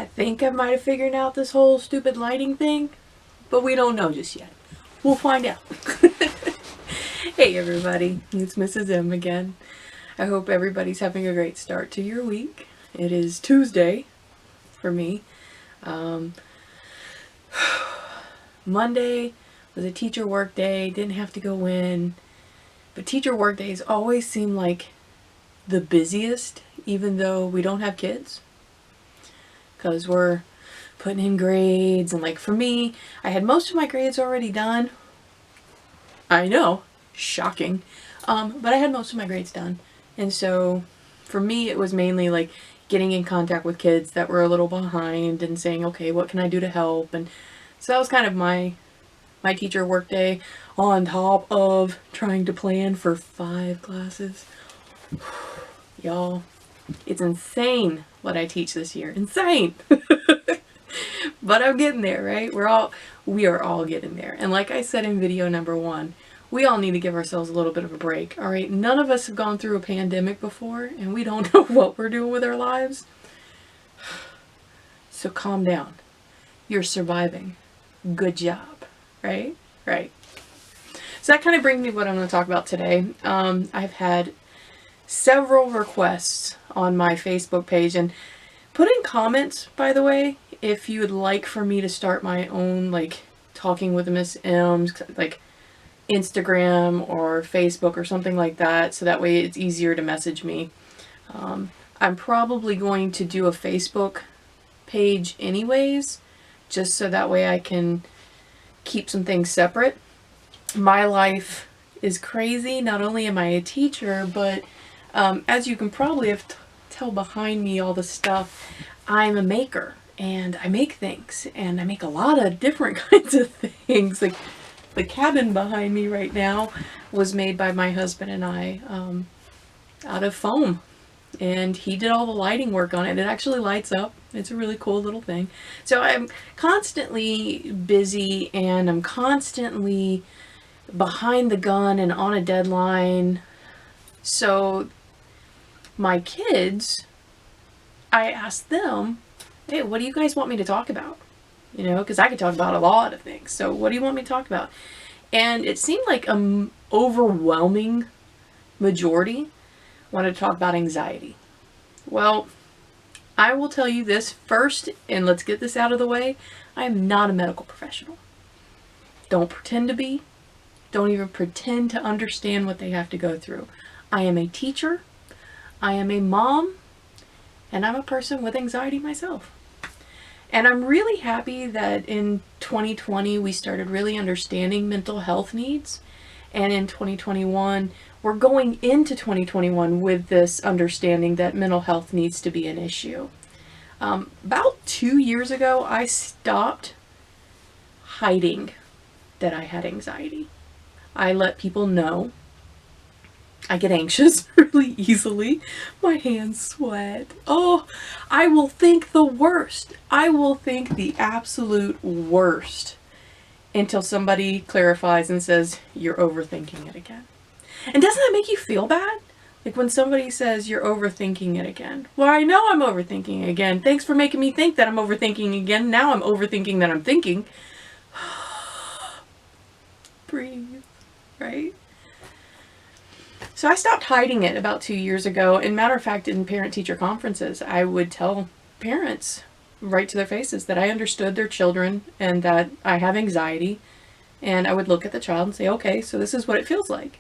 think I might have figured out this whole stupid lighting thing, but we don't know just yet. We'll find out. Hey everybody, it's Mrs. M again. I hope everybody's having a great start to your week. It is Tuesday for me. Monday was a teacher work day, didn't have to go in, but teacher work days always seem like the busiest, even though we don't have kids, because we're putting in grades. And like for me, I had most of my grades already done. I know, shocking, but I had most of my grades done, and so for me it was mainly like getting in contact with kids that were a little behind and saying, okay, what can I do to help? And so that was kind of my teacher work day, on top of trying to plan for 5 classes. Y'all, it's insane what I teach this year. Insane. But I'm getting there, right? We are all getting there. And like I said in video number 1, we all need to give ourselves a little bit of a break, all right? None of us have gone through a pandemic before, and we don't know what we're doing with our lives. So calm down. You're surviving. Good job, right? Right. So that kind of brings me to what I'm going to talk about today. I've had several requests on my Facebook page, and put in comments, by the way, if you would like for me to start my own, like, Talking with Miss M's, like, Instagram or Facebook or something like that, so that way it's easier to message me. I'm probably going to do a Facebook page anyways, just so that way I can keep some things separate. My life is crazy. Not only am I a teacher, but as you can probably tell behind me all the stuff, I'm a maker, and I make things, and I make a lot of different kinds of things. Like the cabin behind me right now was made by my husband and I out of foam, and he did all the lighting work on it. It actually lights up. It's a really cool little thing. So I'm constantly busy, and I'm constantly behind the gun and on a deadline. So my kids, I asked them, hey, what do you guys want me to talk about? You know, because I could talk about a lot of things. So what do you want me to talk about? And it seemed like an overwhelming majority wanted to talk about anxiety. Well, I will tell you this first, and let's get this out of the way. I am not a medical professional. Don't pretend to be. Don't even pretend to understand what they have to go through. I am a teacher. I am a mom. And I'm a person with anxiety myself. And I'm really happy that in 2020 we started really understanding mental health needs. And in 2021, we're going into 2021 with this understanding that mental health needs to be an issue. About 2 years ago, I stopped hiding that I had anxiety. I let people know. I get anxious really easily. My hands sweat. Oh, I will think the worst. I will think the absolute worst until somebody clarifies and says, you're overthinking it again. And doesn't that make you feel bad? Like when somebody says you're overthinking it again. Well, I know I'm overthinking it again. Thanks for making me think that I'm overthinking again. Now I'm overthinking that I'm thinking. Breathe, right? So I stopped hiding it about 2 years ago. And matter of fact, in parent-teacher conferences, I would tell parents right to their faces that I understood their children and that I have anxiety. And I would look at the child and say, okay, so this is what it feels like.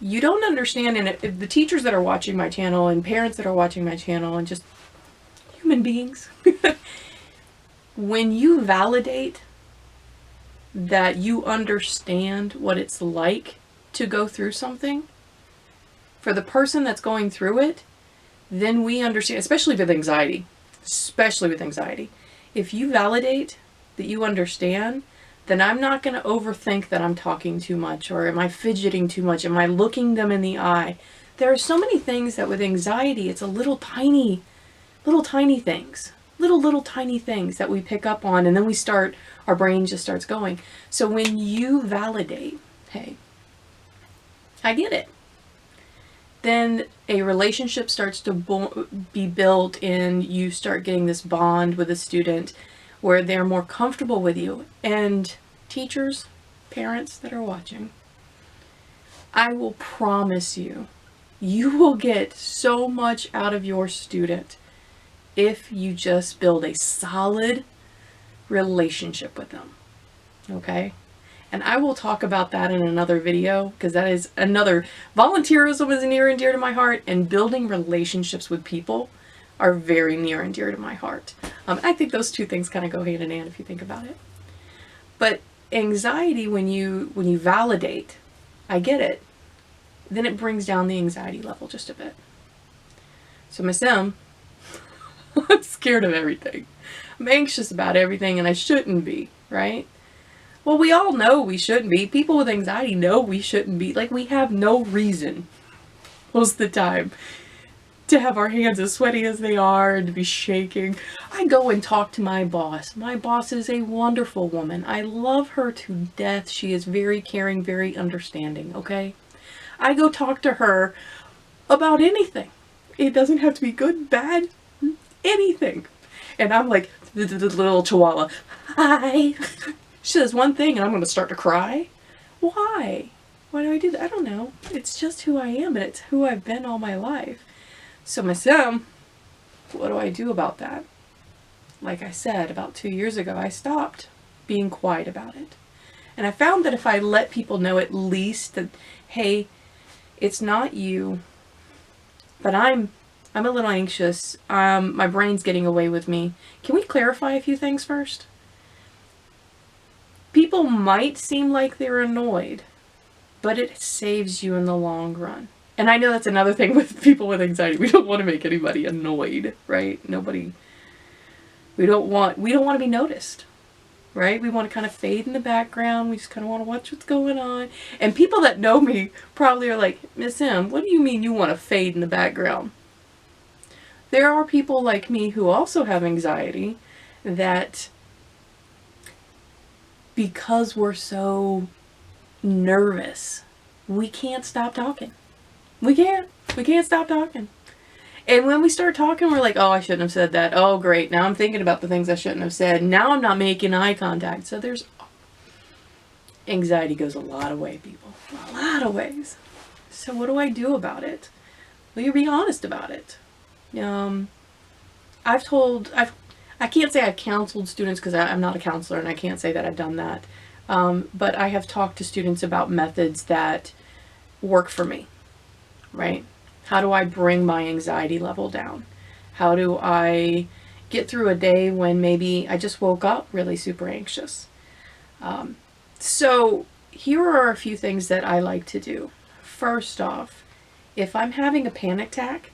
You don't understand, and if the teachers that are watching my channel and parents that are watching my channel and just human beings, when you validate that you understand what it's like to go through something, for the person that's going through it, then we understand, especially with anxiety, if you validate that you understand, then I'm not going to overthink that I'm talking too much, or am I fidgeting too much, am I looking them in the eye. There are so many things that with anxiety, it's a little tiny things, little tiny things that we pick up on, and then our brain just starts going. So when you validate, hey, I get it. then a relationship starts to be built, and you start getting this bond with a student where they're more comfortable with you. And teachers, parents that are watching, I will promise you, you will get so much out of your student if you just build a solid relationship with them. Okay? And I will talk about that in another video, because that is another, volunteerism is near and dear to my heart, and building relationships with people are very near and dear to my heart. I think those two things kind of go hand in hand if you think about it. But anxiety, when you validate, I get it, then it brings down the anxiety level just a bit. So Miss M, I'm scared of everything. I'm anxious about everything, and I shouldn't be, right? Well, we all know we shouldn't be. People with anxiety know we shouldn't be. Like, we have no reason, most of the time, to have our hands as sweaty as they are and to be shaking. I go and talk to my boss. My boss is a wonderful woman. I love her to death. She is very caring, very understanding, okay? I go talk to her about anything. It doesn't have to be good, bad, anything. And I'm like, the little chihuahua, hi. She says one thing and I'm going to start to cry. Why? Why do I do that? I don't know. It's just who I am, and it's who I've been all my life. So Miss M, what do I do about that? Like I said, about 2 years ago, I stopped being quiet about it. And I found that if I let people know at least that, hey, it's not you, but I'm a little anxious. My brain's getting away with me. Can we clarify a few things first? People might seem like they're annoyed, but it saves you in the long run. And I know that's another thing with people with anxiety. We don't want to make anybody annoyed, right? We don't want to be noticed, right? We want to kind of fade in the background. We just kind of want to watch what's going on. And people that know me probably are like, Miss M, what do you mean you want to fade in the background? There are people like me who also have anxiety that, because we're so nervous, we can't stop talking. We can't stop talking. And when we start talking, we're like, oh, I shouldn't have said that. Oh, great. Now I'm thinking about the things I shouldn't have said. Now I'm not making eye contact. So there's, anxiety goes a lot of ways, people. A lot of ways. So what do I do about it? Well, you be honest about it. I can't say I've counseled students because I'm not a counselor, and I can't say that I've done that. But I have talked to students about methods that work for me, right? How do I bring my anxiety level down? How do I get through a day when maybe I just woke up really super anxious? So here are a few things that I like to do. First off, if I'm having a panic attack,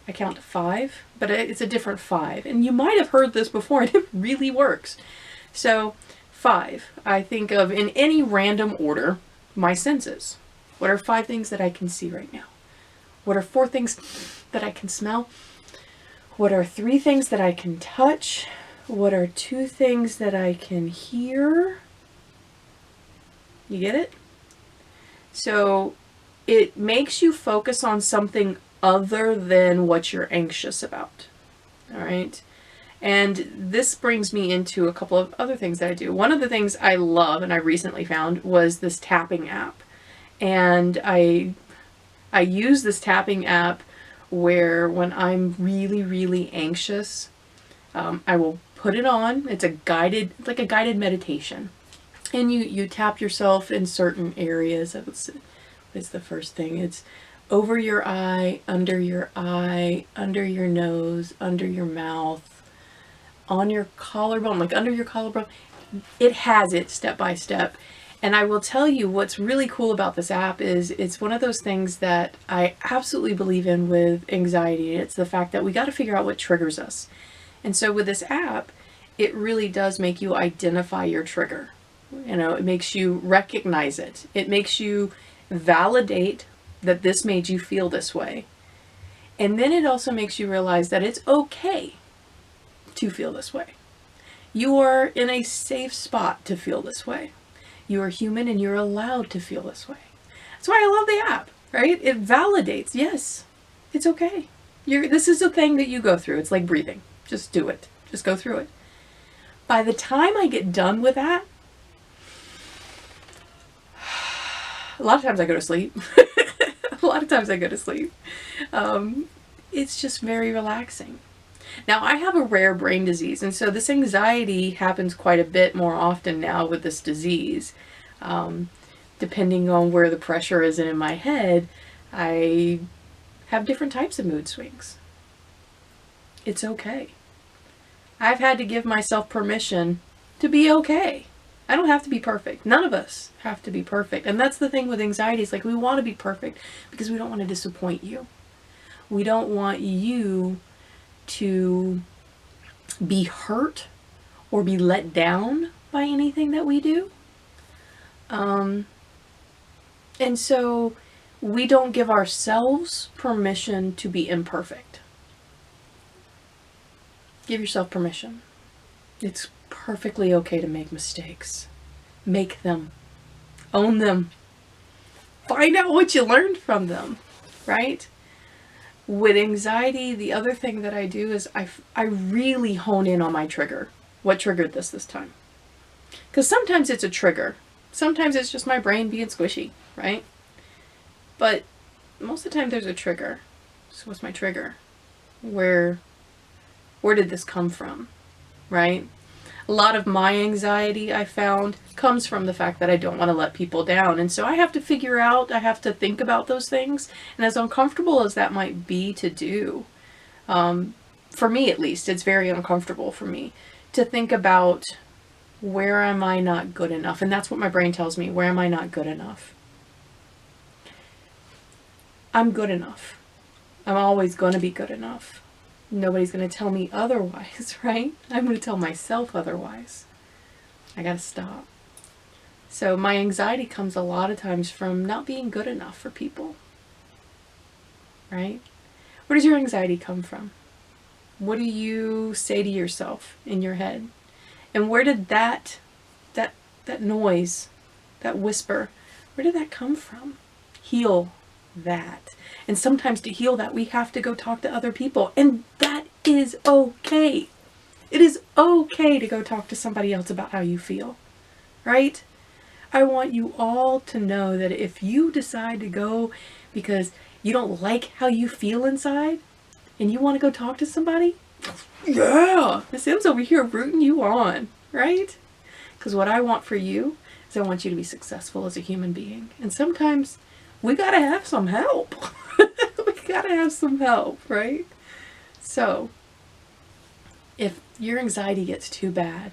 I count to 5, but it's a different 5. And you might have heard this before, and it really works. So 5, I think of in any random order, my senses. What are 5 things that I can see right now? What are 4 things that I can smell? What are 3 things that I can touch? What are 2 things that I can hear? You get it? So it makes you focus on something other than what you're anxious about. All right. And this brings me into a couple of other things that I do. One of the things I love, and I recently found, was this tapping app. And I use this tapping app where when I'm really, really anxious, I will put it on. It's like a guided meditation. And you tap yourself in certain areas. It's the first thing. It's over your eye, under your nose, under your mouth, on your collarbone, like under your collarbone. It has it step by step. And I will tell you what's really cool about this app is it's one of those things that I absolutely believe in with anxiety. It's the fact that we got to figure out what triggers us. And so with this app, it really does make you identify your trigger. You know, it makes you recognize it. It makes you validate that this made you feel this way. And then it also makes you realize that it's okay to feel this way. You are in a safe spot to feel this way. You are human and you're allowed to feel this way. That's why I love the app. right? It validates, yes, it's okay. This is a thing that you go through. It's like breathing. Just do it. Just go through it. By the time I get done with that, a lot of times I go to sleep. A lot of times I go to sleep. It's just very relaxing. Now, I have a rare brain disease, and so this anxiety happens quite a bit more often now with this disease. Depending on where the pressure is in my head, I have different types of mood swings. It's okay. I've had to give myself permission to be okay. I don't have to be perfect. None of us have to be perfect. And that's the thing with anxiety. It's like we want to be perfect because we don't want to disappoint you. We don't want you to be hurt or be let down by anything that we do. And so we don't give ourselves permission to be imperfect. Give yourself permission. It's perfectly okay to make mistakes. Make them. Own them. Find out what you learned from them, right? With anxiety, the other thing that I do is I really hone in on my trigger. What triggered this time? Because sometimes it's a trigger. Sometimes it's just my brain being squishy, right? But most of the time there's a trigger. So what's my trigger? Where did this come from, right? A lot of my anxiety, I found, comes from the fact that I don't want to let people down. And so I have to figure out, I have to think about those things. And as uncomfortable as that might be to do, for me at least, it's very uncomfortable for me to think about, where am I not good enough? And that's what my brain tells me. Where am I not good enough? I'm good enough. I'm always going to be good enough. Nobody's going to tell me otherwise, right? I'm going to tell myself otherwise. I got to stop. So my anxiety comes a lot of times from not being good enough for people, right? Where does your anxiety come from? What do you say to yourself in your head? And where did that noise, that whisper, where did that come from? Heal that. And sometimes to heal that, we have to go talk to other people. And that is okay. It is okay to go talk to somebody else about how you feel, right? I want you all to know that if you decide to go because you don't like how you feel inside and you want to go talk to somebody, yeah, Miss M's over here rooting you on, right? Because what I want for you is I want you to be successful as a human being. And sometimes we gotta have some help. We gotta have some help, right? So, if your anxiety gets too bad,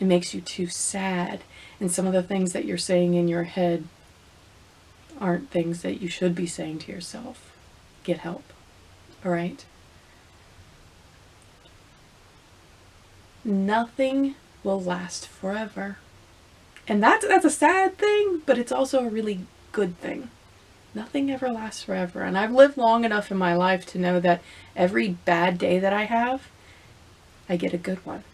it makes you too sad, and some of the things that you're saying in your head aren't things that you should be saying to yourself, get help, all right? Nothing will last forever. And that's a sad thing, but it's also a really good thing. Nothing ever lasts forever. And I've lived long enough in my life to know that every bad day that I have, I get a good one,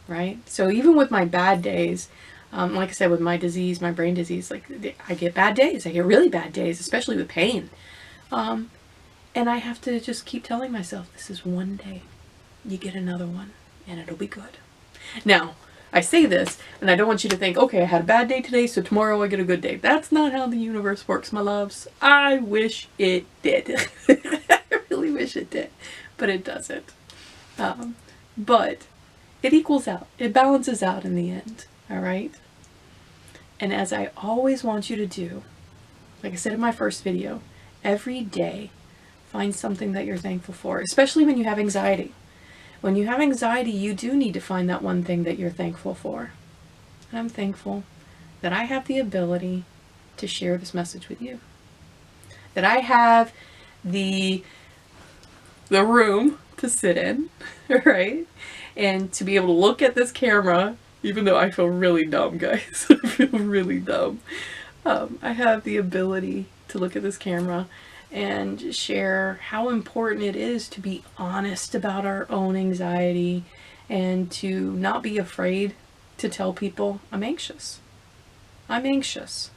right? So even with my bad days, like I said, with my disease, my brain disease, like I get bad days. I get really bad days, especially with pain. And I have to just keep telling myself, this is one day. You get another one, and it'll be good. Now, I say this, and I don't want you to think, okay, I had a bad day today, so tomorrow I get a good day. That's not how the universe works, my loves. I wish it did. I really wish it did, but it doesn't. But it equals out. It balances out in the end, all right? And as I always want you to do, like I said in my first video, every day, find something that you're thankful for, especially when you have anxiety. When you have anxiety, you do need to find that one thing that you're thankful for. And I'm thankful that I have the ability to share this message with you. That I have the room to sit in, right? And to be able to look at this camera, even though I feel really dumb, guys. I feel really dumb. I have the ability to look at this camera and share how important it is to be honest about our own anxiety and to not be afraid to tell people I'm anxious. I'm anxious.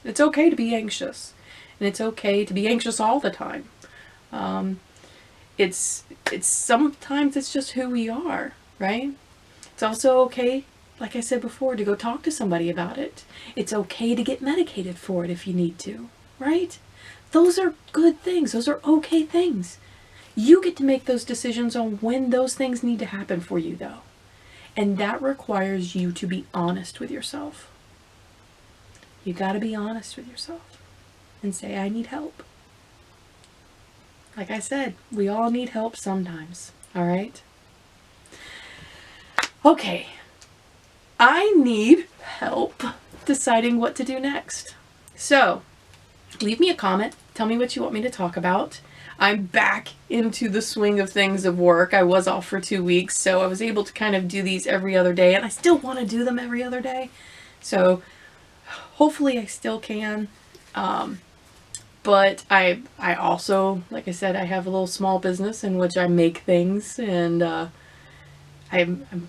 It's okay to be anxious. And it's okay to be anxious all the time. It's sometimes it's just who we are, right? It's also okay, like I said before, to go talk to somebody about it. It's okay to get medicated for it if you need to, right? Those are good things. Those are okay things. You get to make those decisions on when those things need to happen for you, though. And that requires you to be honest with yourself. You got to be honest with yourself and say, I need help. Like I said, we all need help sometimes, all right? Okay, I need help deciding what to do next. So, leave me a comment. Tell me what you want me to talk about. I'm back into the swing of things of work. I was off for 2 weeks, so I was able to kind of do these every other day, and I still want to do them every other day. So, hopefully I still can. But I also, like I said, I have a little small business in which I make things, and I'm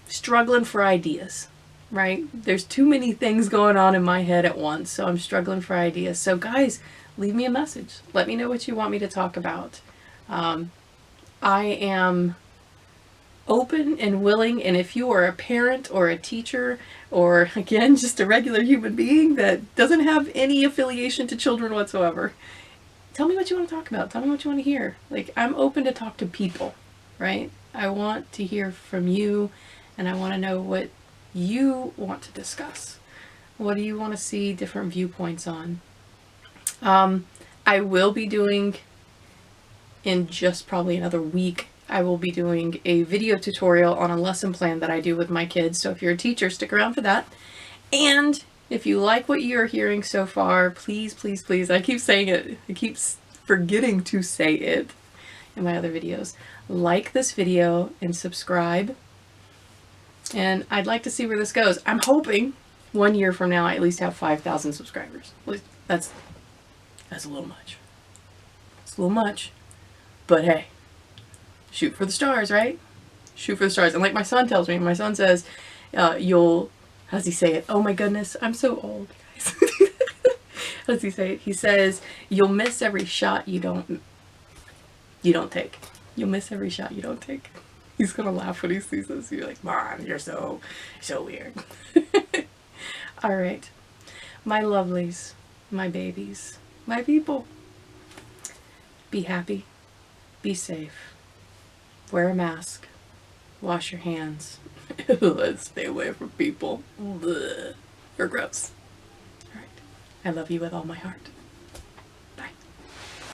struggling for ideas, right? There's too many things going on in my head at once, so I'm struggling for ideas. So guys, leave me a message. Let me know what you want me to talk about. I am open and willing, and if you are a parent or a teacher or, again, just a regular human being that doesn't have any affiliation to children whatsoever, tell me what you want to talk about. Tell me what you want to hear. Like, I'm open to talk to people, right? I want to hear from you, and I want to know what you want to discuss. What do you want to see different viewpoints on? I will be doing, in just probably another week, I will be doing a video tutorial on a lesson plan that I do with my kids. So if you're a teacher, stick around for that. And if you like what you're hearing so far, please, please, please, I keep saying it, I keep forgetting to say it in my other videos, like this video and subscribe. And I'd like to see where this goes. I'm hoping 1 year from now I at least have 5,000 subscribers. That's a little much. It's a little much. But hey, shoot for the stars, right? Shoot for the stars. And like my son tells me, my son says, how does he say it? Oh my goodness, I'm so old, guys. How does he say it? He says, you'll miss every shot you don't take. You'll miss every shot you don't take. He's gonna laugh when he sees this. You're like, Mom, you're so weird. All right, my lovelies, my babies, my people. Be happy, be safe, wear a mask, wash your hands. Let's stay away from people. Blech. They're gross. All right, I love you with all my heart.